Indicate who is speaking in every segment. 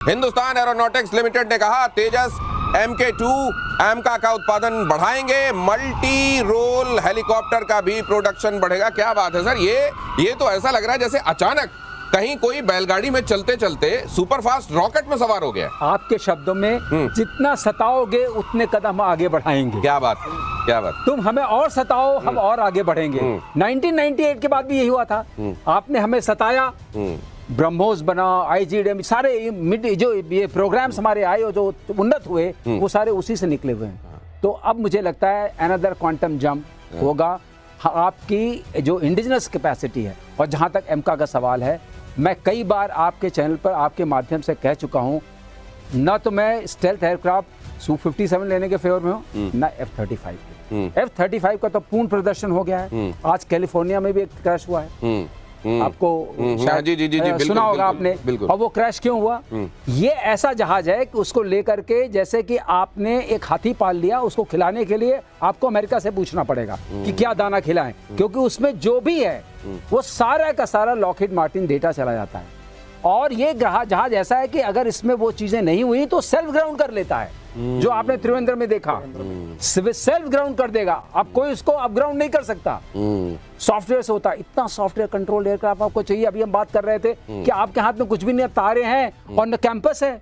Speaker 1: Hindustan aeronautics limited ने कहा तेजस MK2 एमका का उत्पादन बढ़ाएंगे, मल्टी रोल हेलीकॉप्टर का भी प्रोडक्शन बढ़ेगा। क्या बात है सर, ये तो ऐसा लग रहा है जैसे अचानक कहीं कोई बैलगाड़ी में चलते चलते सुपरफास्ट रॉकेट में सवार हो गया।
Speaker 2: आपके शब्दों में जितना सताओगे उतने कदम आगे बढ़ाएंगे।
Speaker 1: क्या बात, क्या बात।
Speaker 2: तुम हमें और सताओ, हम और आगे बढ़ेंगे। 1998 के बाद भी यही हुआ था। आपने हमें सताया, ब्रह्मोस बना, IGDM, सारे जो ये प्रोग्राम्स हमारे आए और जो उन्नत हुए वो सारे उसी से निकले हुए हैं। तो अब मुझे लगता है अनदर क्वांटम जंप होगा। आपकी जो इंडिजिनस कैपेसिटी है, और जहाँ तक एमका का सवाल है, मैं कई बार आपके चैनल पर आपके माध्यम से कह चुका हूँ, ना तो मैं स्टेल्थ एयरक्राफ्ट Su-57 लेने के फेवर में हूँ, ना F-35 के। F-35 का तो पूर्ण प्रदर्शन हो गया है। आज कैलिफोर्निया में भी एक क्रैश हुआ है, आपको
Speaker 1: जी,
Speaker 2: सुना होगा आपने। और वो क्रैश क्यों हुआ? ये ऐसा जहाज है कि उसको लेकर के, जैसे कि आपने एक हाथी पाल लिया, उसको खिलाने के लिए आपको अमेरिका से पूछना पड़ेगा कि क्या दाना खिलाएं, क्योंकि उसमें जो भी है वो सारा का सारा लॉकहीड मार्टिन डेटा चला जाता है। और ये जहाज ऐसा है कि अगर इसमें वो चीजें नहीं हुई तो सेल्फ ग्राउंड कर लेता है। जो आपने त्रिवेंद्र में देखा, सेल्फ ग्राउंड कर देगा। अब कोई उसको अप ग्राउंड नहीं कर सकता, सॉफ्टवेयर से होता है। इतना सॉफ्टवेयर कंट्रोल एयरक्राफ्ट आपको चाहिए। अभी हम बात कर रहे थे कि आपके हाथ में कुछ भी नहीं, तारे हैं और न कैंपस है,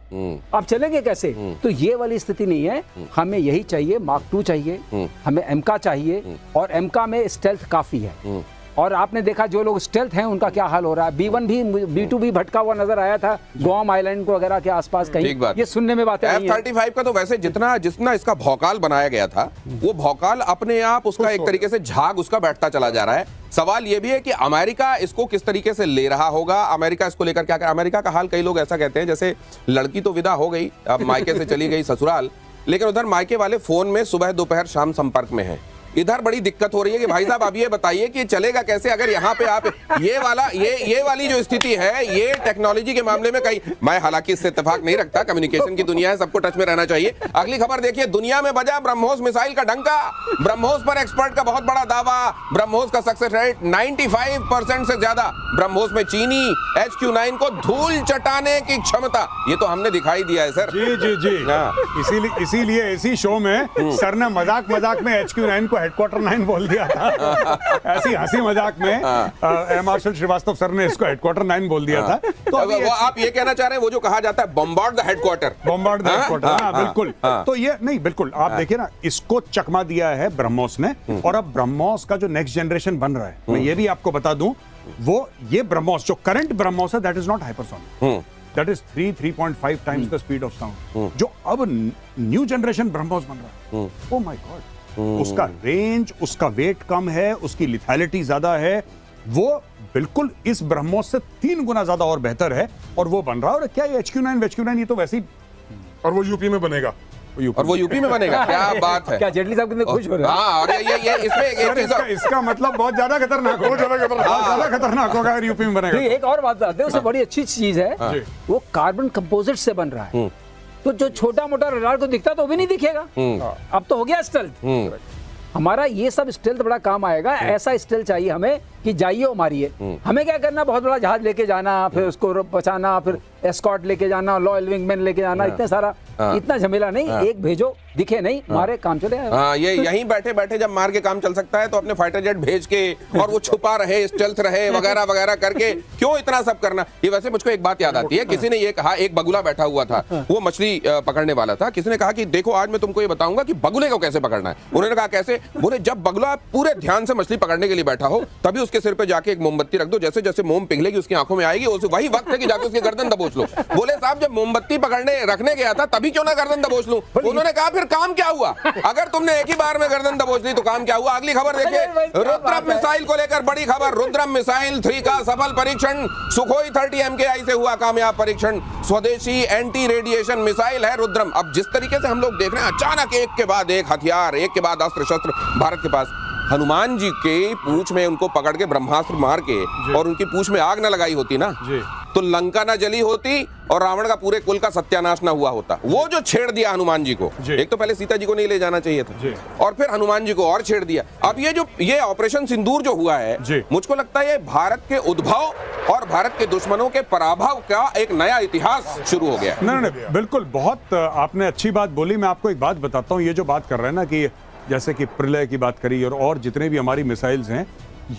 Speaker 2: आप चलेंगे कैसे? तो ये वाली स्थिति नहीं है। हमें यही चाहिए, मार्क 2 चाहिए, हमें एमका चाहिए, और एमका में स्टेल्थ काफी है। और आपने देखा जो लोग स्टेल्थ हैं उनका क्या हाल हो रहा है। B1 भी, B2 भी भटका हुआ नजर आया था गुआम आइलैंड को वगैरह के आसपास कहीं। ये सुनने में बातें नहीं है।
Speaker 1: F-35 का तो वैसे जितना इसका भौकाल बनाया गया था, वो भौकाल अपने आप उसका एक तरीके से झाग उसका बैठता चला जा रहा है। सवाल ये भी है कि अमेरिका इसको किस तरीके से ले रहा होगा, अमेरिका इसको लेकर क्या कर। अमेरिका का हाल, कई लोग ऐसा कहते हैं जैसे लड़की तो विदा हो गई, अब मायके से चली गई ससुराल, लेकिन उधर मायके वाले फोन में सुबह दोपहर शाम संपर्क में हैं। इधर बड़ी दिक्कत हो रही है कि भाई साहब आप ये बताइए कि चलेगा कैसे अगर यहाँ पे आप ये वाली जो स्थिति है, ये टेक्नोलॉजी के मामले में कहीं, मैं हालांकि इससे इत्तेफाक नहीं रखता, कम्युनिकेशन की दुनिया है, सबको टच में रहना चाहिए। अगली खबर देखिए, दुनिया में बजा ब्रह्मोस मिसाइल का डंका। ब्रह्मोस पर एक्सपर्ट का बहुत बड़ा दावा। ब्रह्मोस का सक्सेस रेट 95% से ज्यादा। ब्रह्मोस में चीनी HQ-9 को धूल चटाने की क्षमता, ये तो हमने दिखाई दिया है सर।
Speaker 3: जी। इसीलिए इसी शो में सर ने मजाक में HQ-9 को हेडक्वार्टर 9 बोल दिया था। ऐसी हंसी मजाक में एयर मार्शल श्रीवास्तव सर ने इसको हेडक्वार्टर 9 बोल दिया था। तो वो
Speaker 1: आप ये कहना चाह रहे हैं वो जो कहा जाता है बॉम्बार्ड द हेडक्वार्टर,
Speaker 3: बिल्कुल। तो ये नहीं, बिल्कुल आप देखिए ना, इसको चकमा दिया है ब्रह्मोस ने। और अब ब्रह्मोस का जो नेक्स्ट जनरेशन बन रहा है, मैं ये भी आपको बता दूं, वो ये ब्रह्मोस जो करंट ब्रह्मोस है, that is not hypersonic, that is 3.5 times the speed of sound. जो अब न्यू जनरेशन ब्रह्मोस बन रहा है, ओ माय गॉड, उसका रेंज, उसका वेट कम है, उसकी लिथैलिटी ज्यादा है, वो बिल्कुल इस ब्रह्मोस से 3 गुना ज्यादा और बेहतर है। और वो बन रहा है। और क्या ये HQ-9 ये तो वैसे ही,
Speaker 4: और वो यूपी में बनेगा,
Speaker 1: और वो यूपी में बनेगा। क्या बात है।
Speaker 2: क्या जेटली साहब कितने खुश हो रहे हैं?
Speaker 1: और ये इसमें
Speaker 3: इसका मतलब बहुत ज्यादा खतरनाक हो, ज्यादा खतरनाक होगा अगर यूपी में बनेगा।
Speaker 2: एक और बात बताते हैं, उससे बड़ी अच्छी चीज है, वो कार्बन कंपोजिट से बन रहा है। तो जो छोटा मोटा रडार को दिखता तो भी नहीं दिखेगा। अब तो हो गया स्टेल्थ। हमारा ये सब स्टेल्थ बड़ा काम आएगा। ऐसा स्टेल्थ चाहिए हमें कि जाइए और मारिए। हमें क्या करना, बहुत बड़ा जहाज लेके जाना, फिर उसको बचाना, फिर एस्कॉर्ट लेके जाना, लॉयल विंगमैन लेके जाना, इतने सारा, इतना झमेला नहीं। एक भेजो, दिखे नहीं, मारे, काम चले।
Speaker 1: ये यहीं बैठे बैठे जब मार के काम चल सकता है तो अपने फाइटर जेट भेज के, और वो छुपा रहे, स्टेल्थ रहे, वगैरह वगैरह करके क्यों इतना सब करना। ये वैसे मुझको एक बात याद आती है, किसी ने ये कहा, एक बगुला बैठा हुआ था, वो मछली पकड़ने वाला था। किसी ने कहा कि देखो आज मैं तुमको ये बताऊंगा कि बगुले को कैसे पकड़ना है। उन्होंने कहा कैसे? बोले जब बगुला पूरे ध्यान से मछली पकड़ने के लिए बैठा हो, तभी उसके सिर पे जाके एक मोमबत्ती रख दो, जैसे जैसे मोम पिघलेगी उसकी आंखों में आएगी, वही वक्त है कि जाके उसकी गर्दन दबोच लो। बोले साहब जब मोमबत्ती पकड़ने रखने गया था तभी क्यों ना गर्दन दबोच लूं? उन्होंने कहा फिर काम क्या हुआ? अगर तुमने एक ही बार में गर्दन दबोच ली तो काम क्या हुआ? अगली खबर देखिए, रुद्रम मिसाइल को लेकर बड़ी खबर। रुद्रम मिसाइल 3 का सफल परीक्षण। सुखोई 30 MKI से हुआ कामयाब परीक्षण। स्वदेशी एंटी रेडिएशन मिसाइल है रुद्रम। अब जिस तरीके से हम लोग देख रहे हैं, अचानक एक के बाद एक हथियार, एक के बाद अस्त्र शस्त्र भारत के पास, हनुमान जी के पूंछ में उनको पकड़ के ब्रह्मास्त्र मार के और उनकी पूंछ में आग न लगाई होती ना,
Speaker 4: जी।
Speaker 1: तो लंका ना जली होती और रावण का पूरे कुल का सत्यानाश ना हुआ होता। वो जो छेड़ दिया हनुमान जी को,
Speaker 4: जी।
Speaker 1: एक तो पहले सीता जी को नहीं ले जाना चाहिए था,
Speaker 4: जी।
Speaker 1: और फिर हनुमान जी को और छेड़ दिया। अब ये ऑपरेशन सिंदूर जो हुआ है,
Speaker 4: जी।
Speaker 1: मुझको लगता है ये भारत के उद्भव और भारत के दुश्मनों के पराभव का एक नया इतिहास शुरू हो गया है।
Speaker 3: नहीं नहीं, बिल्कुल बहुत आपने अच्छी बात बोली। मैं आपको एक बात बताता हूँ, ये जो बात कर रहे हैं ना कि जैसे कि प्रलय की बात करी और जितने भी हमारी मिसाइल्स हैं,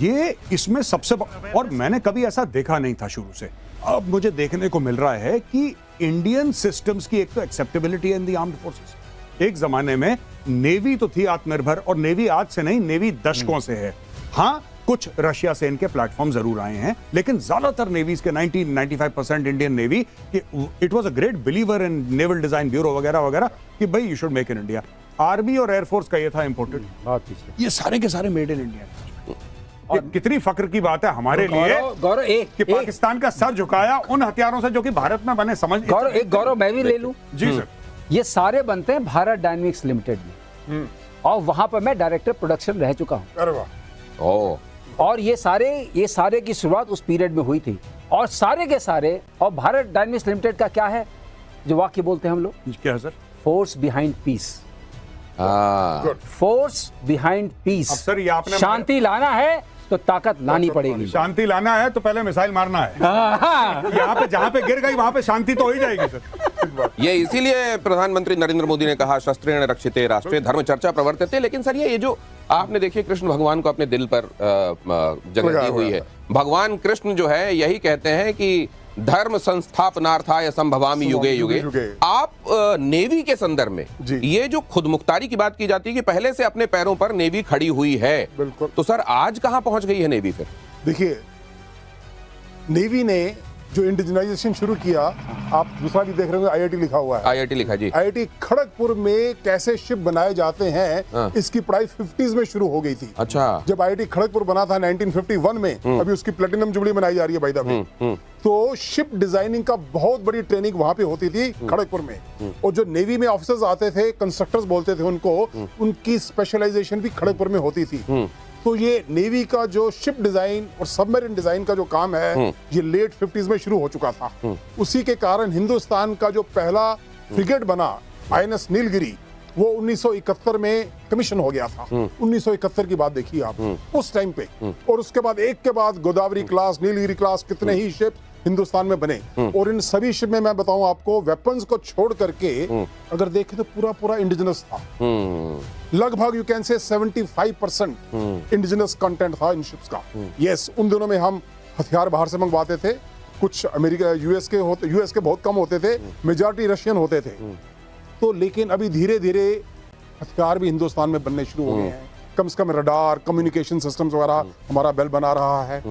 Speaker 3: ये इसमें सबसे और मैंने कभी ऐसा देखा नहीं था शुरू से। अब मुझे देखने को मिल रहा है कि इंडियन सिस्टम्स की एक तो acceptability in the armed forces. एक जमाने में नेवी तो थी आत्मनिर्भर, और नेवी आज से नहीं, नेवी दशकों से है। हाँ, कुछ रशिया से इनके प्लेटफॉर्म जरूर आए हैं, लेकिन ज्यादातर नेवीज के 90-95% Indian navy it was a great believer in naval design bureau वगैरह वगैरह कि भाई you should make in India. Army और एयरफोर्स का ये था इंपोर्टेड,
Speaker 2: बहुत पीछे।
Speaker 3: ये सारे के सारे मेड इन इंडिया। और कितनी फक्र की बात है हमारे लिए
Speaker 2: गौरव
Speaker 3: कि पाकिस्तान का सर झुकाया उन हथियारों से जो कि भारत में बने। समझ
Speaker 2: गौरव मैं भी ले लूं।
Speaker 3: जी सर।
Speaker 2: ये सारे बनते हैं भारत डायनेमिक्स लिमिटेड में, और वहां पर मैं डायरेक्टर प्रोडक्शन रह चुका हूं।
Speaker 4: अरे वाह।
Speaker 1: ओ,
Speaker 2: और ये सारे की शुरुआत उस पीरियड में हुई थी, और सारे के सारे। और भारत डायनेमिक्स लिमिटेड का क्या है जो वाक्य बोलते हैं हम लोग?
Speaker 3: क्या है सर?
Speaker 2: Force behind peace.
Speaker 1: हाँ,
Speaker 2: फोर्स बिहाइंड पीस।
Speaker 3: अब सर ये आपने
Speaker 2: शांति लाना है तो ताकत लानी पड़ेगी।
Speaker 3: शांति लाना है तो पहले मिसाइल मारना है। यहाँ पे जहाँ पे गिर गई वहां पे शांति तो हो ही जाएगी सर।
Speaker 1: ये इसीलिए प्रधानमंत्री नरेंद्र मोदी ने कहा शस्त्रेण रक्षिते राष्ट्रे धर्म चर्चा प्रवर्तते। लेकिन सर ये जो आपने देखिए कृष्ण भगवान को अपने दिल पर जगह दी हुई है। भगवान कृष्ण जो है यही कहते हैं कि धर्म संस्थापनार्थाय संभवामि युगे युगे। आप नेवी के संदर्भ में ये जो खुद मुख्तारी की बात की जाती है कि पहले से अपने पैरों पर नेवी खड़ी हुई है,
Speaker 5: बिल्कुल।
Speaker 1: तो सर आज कहां पहुंच गई है नेवी? फिर
Speaker 5: देखिए, नेवी ने जो इंडिजिनाइजेशन शुरू किया, आप दूसरा भी देख रहे होंगे, आईआईटी लिखा हुआ है।
Speaker 1: आईआईटी लिखा जी।
Speaker 5: आईआईटी खड़गपुर में कैसे शिप बनाए जाते हैं, इसकी पढ़ाई 50s में शुरू हो गई थी।
Speaker 1: अच्छा।
Speaker 5: जब आईआईटी खड़गपुर बना था 1951 में, अभी उसकी प्लेटिनम जुबली मनाई जा रही है भाई साहब। तो शिप डिजाइनिंग का बहुत बड़ी ट्रेनिंग वहां पे होती थी खड़गपुर में। और जो नेवी में ऑफिसर्स आते थे, कंस्ट्रक्टर्स बोलते थे उनको, उनकी स्पेशलाइजेशन भी खड़गपुर में होती थी। तो ये नेवी का जो शिप डिजाइन और सबमरीन डिजाइन का जो काम है, ये लेट 50s में शुरू हो चुका था। उसी के कारण हिंदुस्तान का जो पहला फ्रिगेट बना आईएनएस नीलगिरी, वो 1971 में कमीशन हो गया था। 1971 की बात देखिए आप उस टाइम पे। और उसके बाद एक के बाद गोदावरी क्लास, नीलगिरी क्लास, कितने ही शिप हिंदुस्तान में बने। और इन सभी शिप में मैं बताऊं आपको, वेपन्स को छोड़ करके अगर देखें तो पूरा इंडिजिनस था। लगभग you can say 75% indigenous content था इन शिप्स का। यस, उन दिनों में हम हथियार बाहर से मंगवाते थे। कुछ अमेरिका यूएस के बहुत कम होते थे, मेजॉरिटी रशियन होते थे। तो लेकिन अभी धीरे धीरे हथियार भी हिंदुस्तान में बनने शुरू हो गए हैं। कम से कम रडार, कम्युनिकेशन सिस्टम्स वगैरह हमारा बेल बना रहा है।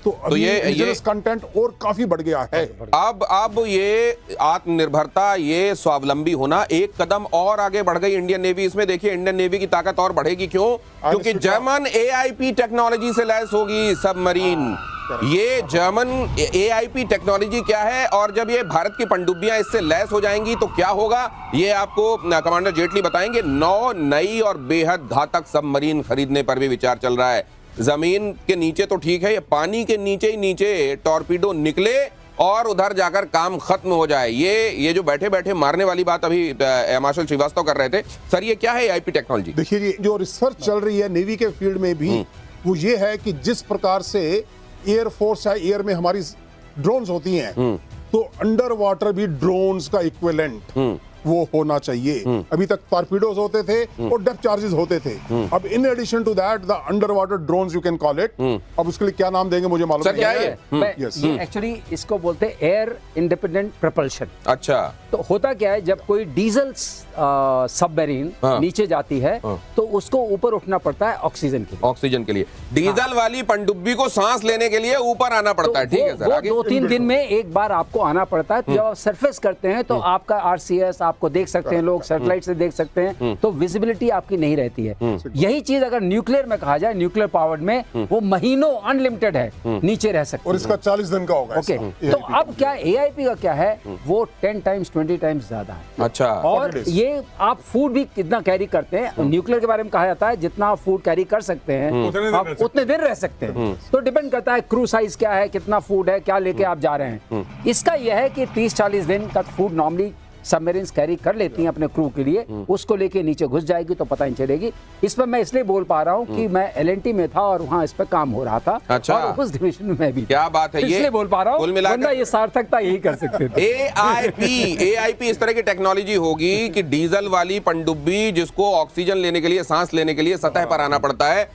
Speaker 5: तो अभी ये कंटेंट और काफी बढ़ गया है।
Speaker 1: अब ये आत्मनिर्भरता, ये स्वावलंबी होना एक कदम और आगे बढ़ गई इंडियन नेवी। इसमें देखिए इंडियन नेवी की ताकत और बढ़ेगी। क्यों? क्योंकि जर्मन एआईपी टेक्नोलॉजी से लैस होगी सबमरीन। ये जर्मन एआईपी टेक्नोलॉजी क्या है, और जब ये भारत की पनडुब्बियां इससे लैस हो जाएंगी तो क्या होगा, ये आपको कमांडर जेटली बताएंगे। 9 नई और बेहद घातक सबमरीन खरीदने पर भी विचार चल रहा है। जमीन के नीचे तो ठीक है, ये पानी के नीचे ही नीचे टॉर्पीडो निकले और उधर जाकर काम खत्म हो जाए। ये जो बैठे बैठे मारने वाली बात अभी मार्शल श्रीवास्तव कर रहे थे। सर ये क्या है आईपी टेक्नोलॉजी?
Speaker 5: देखिए, ये जो रिसर्च चल रही है नेवी के फील्ड में भी, वो ये है कि जिस प्रकार से एयर फोर्स या एयर में हमारी ड्रोन्स होती हैं, तो अंडर वाटर भी ड्रोन्स का इक्विवेलेंट वो होना चाहिए। अभी तक टॉर्पीडोज होते थे और डेप्थ चार्जेस होते थे। अब in addition to that the under water drones you can call it. अब उसके लिए क्या नाम देंगे मुझे मालूम
Speaker 1: नहीं
Speaker 2: है। ये एक्चुअली इसको बोलते हैं एयर इंडिपेंडेंट प्रोपल्शन।
Speaker 1: अच्छा।
Speaker 2: तो होता क्या है, जब कोई डीजल सबमरीन नीचे जाती है तो उसको ऊपर उठना पड़ता है ऑक्सीजन के लिए। डीजल वाली पनडुब्बी को सांस लेने के लिए ऊपर आना पड़ता है। ठीक है सर, 2-3 दिन में एक बार आपको आना पड़ता है। जब आप सरफेस करते हैं तो आपका आरसीएस, आपको देख सकते हैं, लोग सैटेलाइट से देख सकते हैं, तो विजिबिलिटी आपकी नहीं रहती है। यही चीज अगर न्यूक्लियर में कहा जाए, न्यूक्लियर पावर्ड में वो महीनों अनलिमिटेड है, नीचे रह सकते
Speaker 5: और
Speaker 2: हैं।
Speaker 5: इसका 40 दिन का होगा
Speaker 2: ओके,
Speaker 5: इसका,
Speaker 2: तो
Speaker 5: AIP
Speaker 2: अब क्या AIP का क्या है, वो 10 टाइम्स 20 टाइम्स ज्यादा है।
Speaker 1: अच्छा,
Speaker 2: और
Speaker 5: 40 days।
Speaker 2: ये आप फूड भी कितना कैरी करते हैं, न्यूक्लियर के बारे में कहा जाता है जितना आप फूड कैरी कर सकते हैं
Speaker 4: उतने दिन
Speaker 2: आप
Speaker 4: रह सकते
Speaker 2: उतने दिन रह सकते हैं। तो डिपेंड करता है क्रू साइज क्या है, कितना फूड है, क्या लेके आप जा रहे हैं। इसका यह है कि 30-40 दिन का फूड नॉर्मली सबमरीन्स कैरी कर लेती हैं अपने क्रू के लिए, उसको लेके नीचे घुस जाएगी तो पता नहीं चलेगी। इस पर मैं इसलिए बोल पा रहा हूँ कि मैं LNT में था और वहाँ इस पर काम हो रहा था।
Speaker 1: अच्छा।
Speaker 2: और उस डिवीजन में भी
Speaker 1: क्या बात है, ये
Speaker 2: इसलिए बोल पा रहा
Speaker 1: कुल
Speaker 2: हूँ,
Speaker 1: मिलाकर-
Speaker 2: वरना ये सार्थकता यही कर सकते थे।
Speaker 1: AIP इस तरह की टेक्नोलॉजी होगी कि डीजल वाली पनडुब्बी जिसको ऑक्सीजन लेने के लिए, सांस लेने के लिए सतह पर आना पड़ता है,